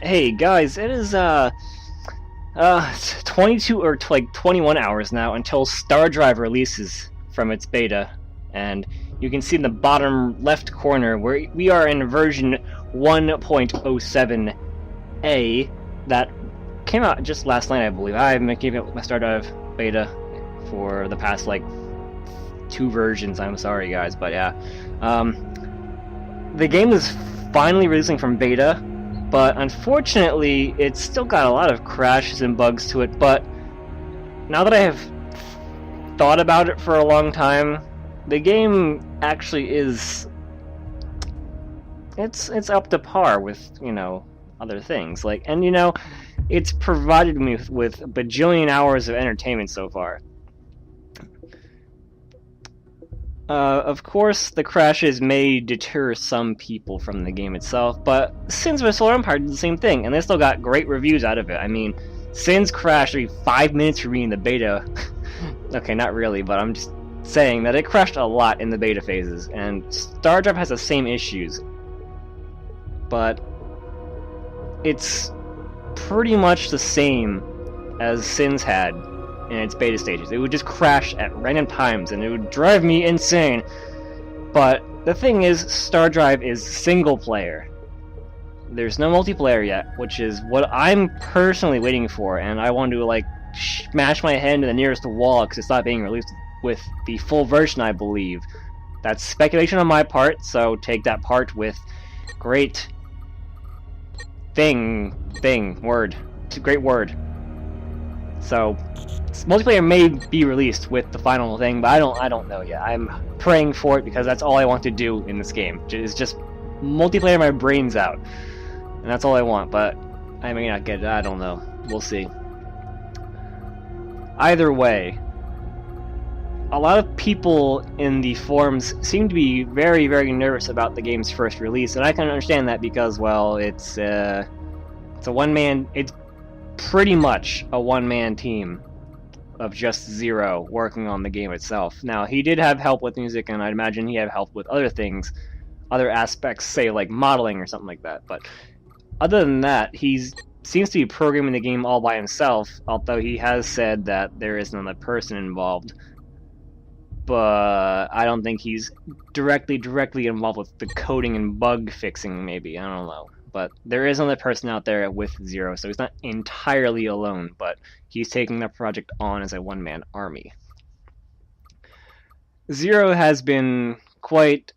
Hey guys, it is 22 or like 21 hours now until Stardrive releases from its beta, and you can see in the bottom left corner where we are in version 1.07a that came out just last night, I believe. I've been keeping up with my Stardrive beta for the past like 2 versions. I'm sorry guys, but yeah. The game is finally releasing from beta, but unfortunately it's still got a lot of crashes and bugs to it. But now that I have thought about it for a long time, the game actually is it's up to par with, you know, other things. Like, and you know, it's provided me with a bajillion hours of entertainment so far. Of course, the crashes may deter some people from the game itself, but Sins of a Solar Empire did the same thing, and they still got great reviews out of it. I mean, Sins crashed every 5 minutes for me in the beta. Okay, not really, but I'm just saying that it crashed a lot in the beta phases, and Stardrive has the same issues. But it's pretty much the same as Sins had in its beta stages. It would just crash at random times and it would drive me insane. But the thing is, Stardrive is single player. There's no multiplayer yet, which is what I'm personally waiting for, and I want to like smash my head into the nearest wall because it's not being released with the full version, I believe. That's speculation on my part, so take that part with great word. It's a great word. So multiplayer may be released with the final thing, but I don't know yet. I'm praying for it because that's all I want to do in this game. Is just multiplayer my brains out, and that's all I want. But I may not get it. I don't know. We'll see. Either way, a lot of people in the forums seem to be very, very nervous about the game's first release, and I can understand that because, well, it's a one-man. It's pretty much a one-man team of just Zero working on the game itself. Now, he did have help with music, and I'd imagine he had help with other things, other aspects, say like modeling or something like that. But other than that, he seems to be programming the game all by himself, although he has said that there is another person involved. But I don't think he's directly involved with the coding and bug fixing, maybe. I don't know. But there is another person out there with Zero, so he's not entirely alone, but he's taking the project on as a one-man army. Zero has been quite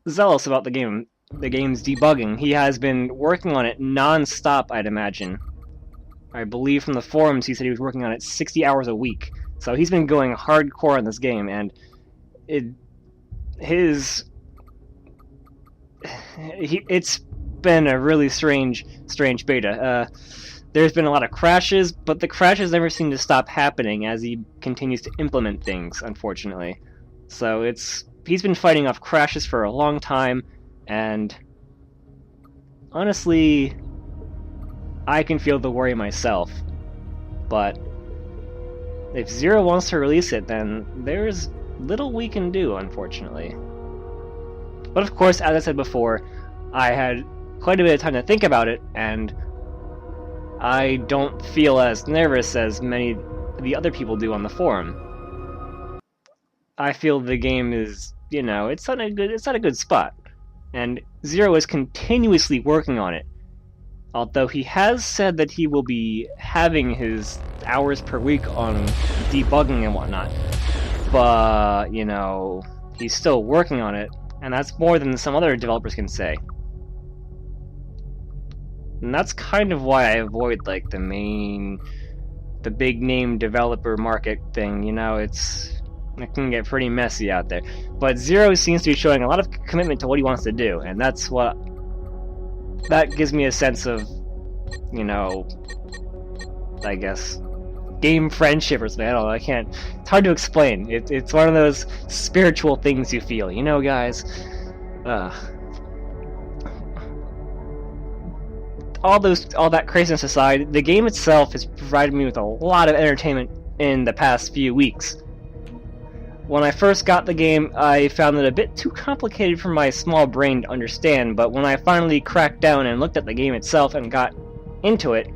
zealous about the game's debugging. He has been working on it non-stop, I'd imagine. I believe from the forums he said he was working on it 60 hours a week. So he's been going hardcore on this game, and it's been a really strange beta. There's been a lot of crashes, but the crashes never seem to stop happening as he continues to implement things, unfortunately. So he's been fighting off crashes for a long time, and honestly, I can feel the worry myself. But if Zero wants to release it, then there's little we can do, unfortunately. But of course, as I said before, I had quite a bit of time to think about it, and I don't feel as nervous as many of the other people do on the forum. I feel the game is, you know, it's not a good spot, and Zero is continuously working on it. Although he has said that he will be having his hours per week on debugging and whatnot, but you know, he's still working on it, and that's more than some other developers can say. And that's kind of why I avoid like the big name developer market thing. You know, it can get pretty messy out there. But Zero seems to be showing a lot of commitment to what he wants to do, and that gives me a sense of, you know, I guess game friendship or something. I don't know. It's hard to explain. It's one of those spiritual things you feel. You know, guys. All that craziness aside, the game itself has provided me with a lot of entertainment in the past few weeks. When I first got the game, I found it a bit too complicated for my small brain to understand, but when I finally cracked down and looked at the game itself and got into it,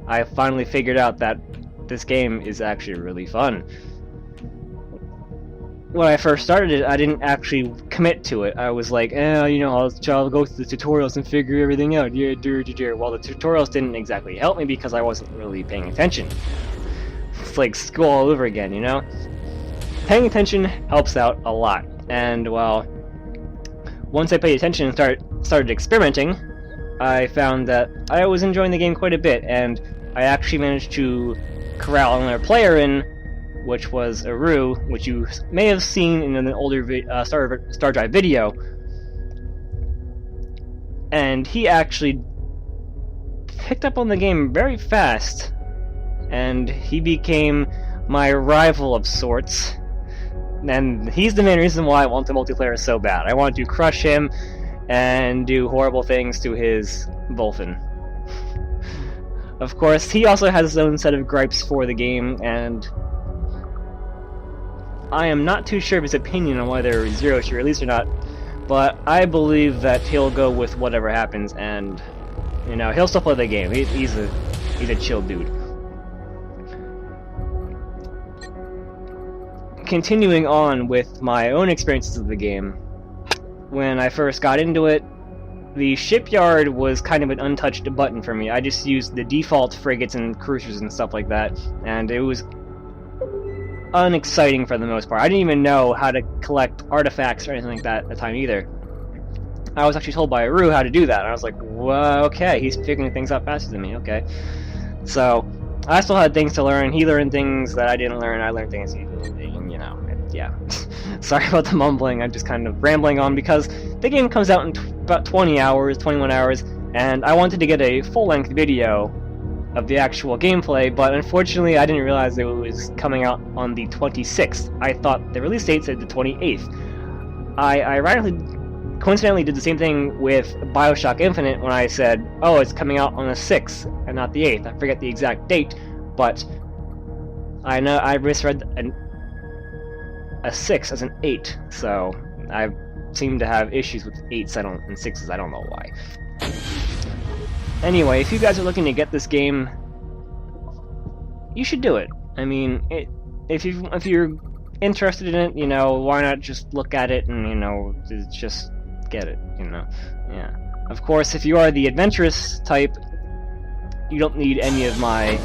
I finally figured out that this game is actually really fun. When I first started it, I didn't actually commit to it. I was like, I'll go through the tutorials and figure everything out. Yeah, well, the tutorials didn't exactly help me because I wasn't really paying attention. It's like school all over again, you know? Paying attention helps out a lot. And, well, once I paid attention and started experimenting, I found that I was enjoying the game quite a bit, and I actually managed to corral another player in, which was Aru, which you may have seen in an older Stardrive video. And he actually picked up on the game very fast, and he became my rival of sorts. And he's the main reason why I want the multiplayer so bad. I want to crush him and do horrible things to his Volfin. Of course, he also has his own set of gripes for the game, and I am not too sure of his opinion on whether Zero should release or not, but I believe that he'll go with whatever happens, and he'll still play the game. He's a chill dude. Continuing on with my own experiences of the game, when I first got into it, the shipyard was kind of an untouched button for me. I just used the default frigates and cruisers and stuff like that, and it was unexciting for the most part. I didn't even know how to collect artifacts or anything like that at the time either. I was actually told by Aru how to do that, and I was like, well, okay, he's figuring things out faster than me, okay. So, I still had things to learn. He learned things that I didn't learn. I learned things he didn't, yeah. Sorry about the mumbling, I'm just kind of rambling on because the game comes out in about 21 hours, and I wanted to get a full-length video of the actual gameplay, but unfortunately I didn't realize it was coming out on the 26th. I thought the release date said the 28th. I coincidentally did the same thing with Bioshock Infinite when I said, oh, it's coming out on the 6th and not the 8th. I forget the exact date, but I know I misread a 6 as an 8, so I seem to have issues with 8s and 6s, I don't know why. Anyway, if you guys are looking to get this game, you should do it. I mean, if you're interested in it, why not just look at it and, just get it, Yeah. Of course, if you are the adventurous type, you don't need any of my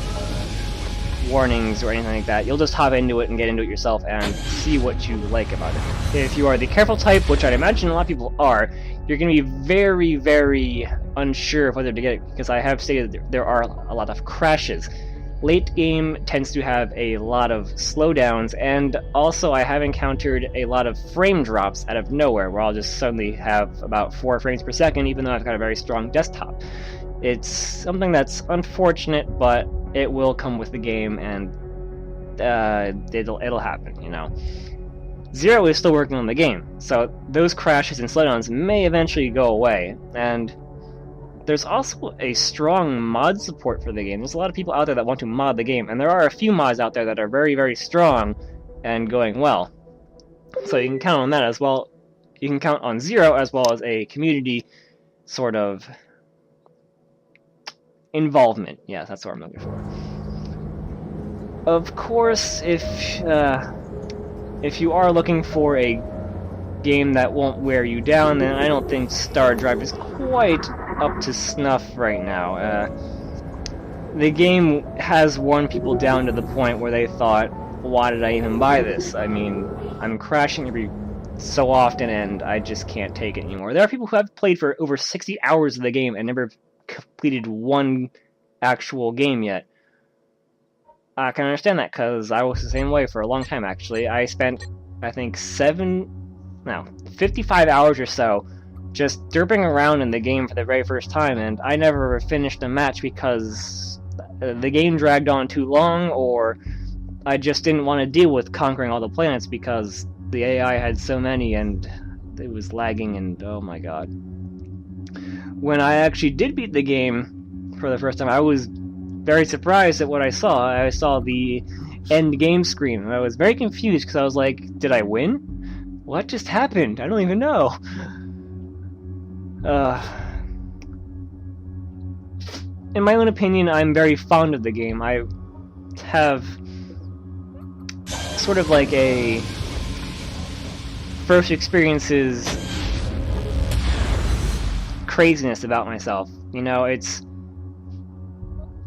warnings or anything like that. You'll just hop into it and get into it yourself and see what you like about it. If you are the careful type, which I'd imagine a lot of people are, you're going to be very, very unsure of whether to get it, because I have stated that there are a lot of crashes. Late game tends to have a lot of slowdowns, and also I have encountered a lot of frame drops out of nowhere, where I'll just suddenly have about 4 frames per second, even though I've got a very strong desktop. It's something that's unfortunate, but it will come with the game, and it'll happen, Zero is still working on the game, so those crashes and slowdowns may eventually go away, and there's also a strong mod support for the game. There's a lot of people out there that want to mod the game, and there are a few mods out there that are very, very strong and going well. So you can count on that as well. You can count on Zero as well as a community sort of involvement. Yeah, that's what I'm looking for. Of course, if you are looking for a game that won't wear you down, then I don't think Stardrive is quite up to snuff right now. The game has worn people down to the point where they thought, why did I even buy this? I mean, I'm crashing every so often and I just can't take it anymore. There are people who have played for over 60 hours of the game and never completed one actual game yet. I can understand that, because I was the same way for a long time, actually. I spent, I think, 55 hours or so just derping around in the game for the very first time, and I never finished a match because the game dragged on too long, or I just didn't want to deal with conquering all the planets because the AI had so many and it was lagging, and oh my god. When I actually did beat the game for the first time, I was very surprised at what I saw. I saw the end game screen. And I was very confused because I was like, did I win? What just happened? I don't even know. In my own opinion, I'm very fond of the game. I have sort of like a first experiences craziness about myself. You know,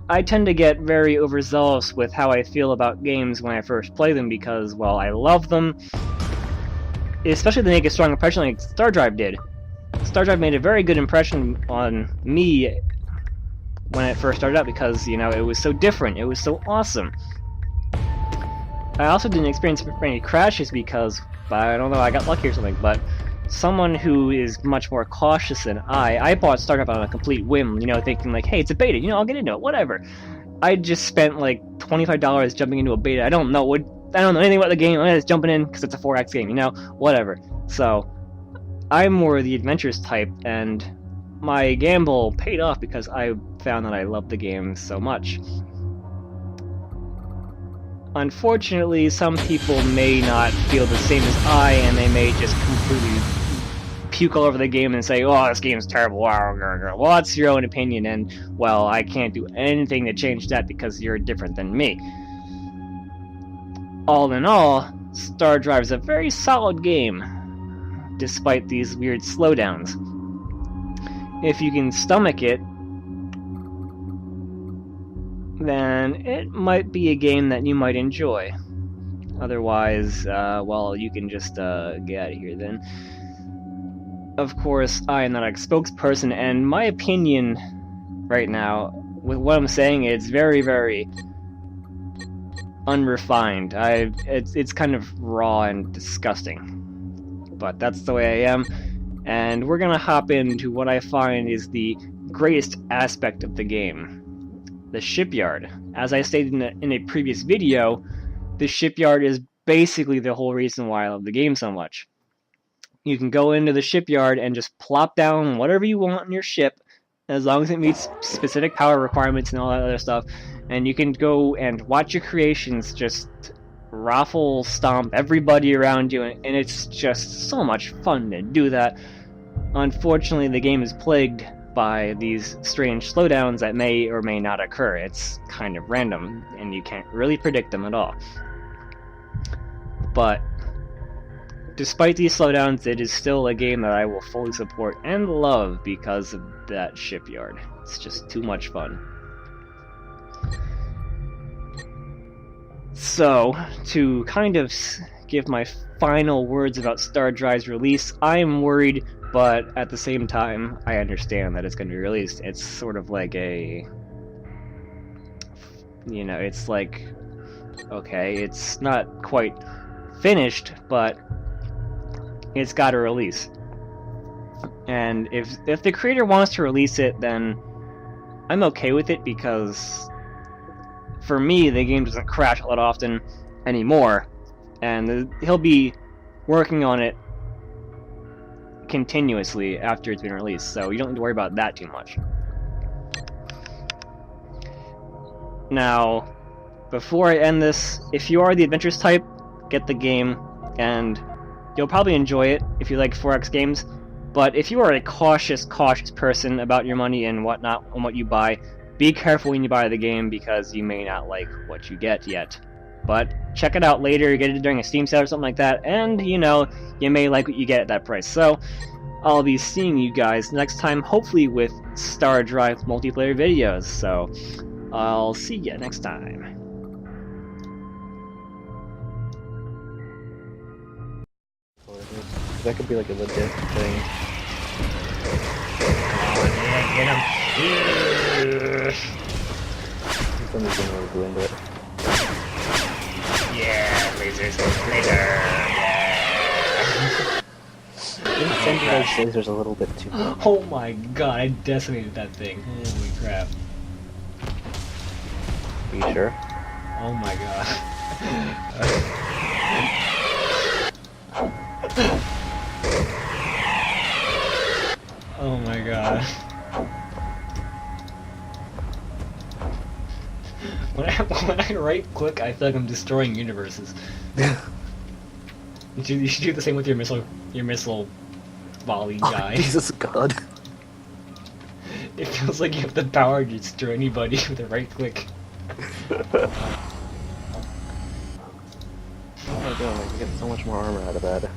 I tend to get very overzealous with how I feel about games when I first play them because, well, I love them. Especially they make a strong impression like Stardrive did. Stardrive made a very good impression on me when it first started out because, you know, it was so different, it was so awesome. I also didn't experience any crashes because, I don't know, I got lucky or something, but someone who is much more cautious than I bought Stardrive on a complete whim, you know, thinking like, hey, it's a beta, you know, I'll get into it, whatever. I just spent like $25 jumping into a beta. I don't know anything about the game. I'm just jumping in because it's a 4X game, you know, whatever. So I'm more the adventurous type, and my gamble paid off because I found that I loved the game so much. Unfortunately, some people may not feel the same as I, and they may just completely puke all over the game and say, oh, this game's terrible. Well, that's your own opinion, and, well, I can't do anything to change that because you're different than me. All in all, Stardrive is a very solid game, despite these weird slowdowns. If you can stomach it, then it might be a game that you might enjoy. Otherwise, well, you can just get out of here then. Of course, I am not a spokesperson, and my opinion right now, with what I'm saying, it's very, very unrefined. It's kind of raw and disgusting. But that's the way I am, and we're gonna hop into what I find is the greatest aspect of the game. The shipyard. As I stated in a previous video, the shipyard is basically the whole reason why I love the game so much. You can go into the shipyard and just plop down whatever you want on your ship, as long as it meets specific power requirements and all that other stuff, and you can go and watch your creations just raffle stomp everybody around you, and it's just so much fun to do that. Unfortunately, the game is plagued by these strange slowdowns that may or may not occur. It's kind of random, and you can't really predict them at all. But despite these slowdowns, it is still a game that I will fully support and love because of that shipyard. It's just too much fun. So, to kind of give my final words about Stardrive's release, I am worried, but at the same time, I understand that it's going to be released. It's sort of like a... You know, it's like... Okay, it's not quite finished, but it's got to release. And if the creator wants to release it, then I'm okay with it, because for me, the game doesn't crash a lot often anymore, and he'll be working on it continuously after it's been released, so you don't need to worry about that too much. Now, before I end this, if you are the adventurous type, get the game, and you'll probably enjoy it if you like 4X games. But if you are a cautious person about your money and whatnot, and what you buy, be careful when you buy the game, because you may not like what you get yet. But check it out later, get it during a Steam sale or something like that, and, you know, you may like what you get at that price. So, I'll be seeing you guys next time, hopefully with Stardrive multiplayer videos. So, I'll see you next time. That could be like a legit thing. Get him. Somebody's gonna really go into it. Yeah, lasers, laser. Yeah. Incendiary lasers a little bit too much. Oh my god, I decimated that thing. Holy crap. Are you sure? Oh my god. Oh my god. When I right click, I feel like I'm destroying universes. You should do the same with your missile volley guy. Oh, Jesus God. It feels like you have the power to destroy anybody with a right click. Oh, God, I can get so much more armor out of that.